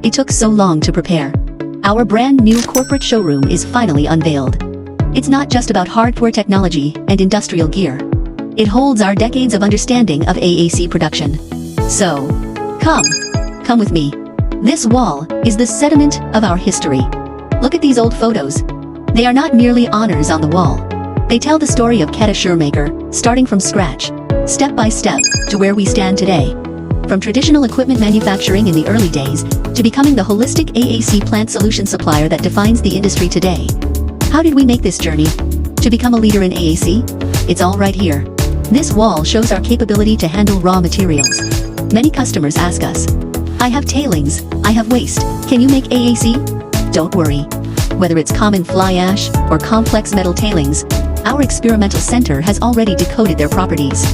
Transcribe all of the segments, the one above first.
It took so long to prepare. Our brand new corporate showroom is finally unveiled. It's not just about hardware technology and industrial gear. It holds our decades of understanding of AAC production. So, come with me. This wall is the sediment of our history. Look at these old photos. They are not merely honors on the wall. They tell the story of KEDA SUREMAKER, starting from scratch, step by step, to where we stand today. From traditional equipment manufacturing in the early days, to becoming the holistic AAC plant solution supplier that defines the industry today. How did we make this journey? To become a leader in AAC? It's all right here. This wall shows our capability to handle raw materials. Many customers ask us, I have tailings, I have waste, can you make AAC? Don't worry. Whether it's common fly ash or complex metal tailings, our experimental center has already decoded their properties.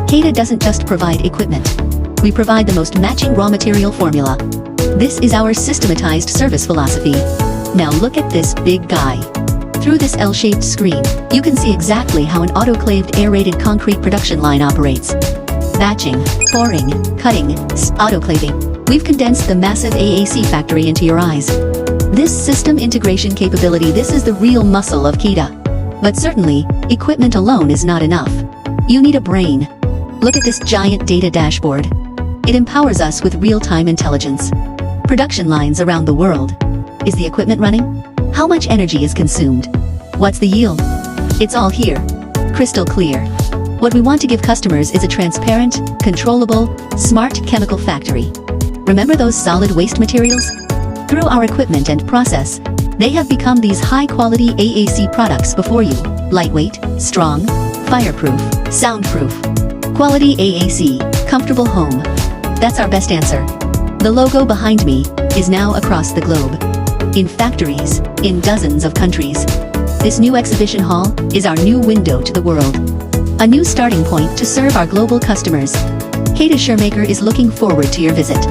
KEDA doesn't just provide equipment. We provide the most matching raw material formula. This is our systematized service philosophy. Now look at this big guy. Through this L-shaped screen, you can see exactly how an autoclaved aerated concrete production line operates. Batching, pouring, cutting, autoclaving. We've condensed the massive AAC factory into your eyes. This system integration capability, this is the real muscle of KEDA. But certainly, equipment alone is not enough. You need a brain. Look at this giant data dashboard. It empowers us with real-time intelligence. Production lines around the world. Is the equipment running? How much energy is consumed? What's the yield? It's all here. Crystal clear. What we want to give customers is a transparent, controllable, smart chemical factory. Remember those solid waste materials? Through our equipment and process, they have become these high-quality AAC products before you. Lightweight, strong, fireproof, soundproof. Quality AAC, comfortable home. That's our best answer. The logo behind me is now across the globe. In factories, in dozens of countries. This new exhibition hall is our new window to the world. A new starting point to serve our global customers. KEDA SUREMAKER is looking forward to your visit.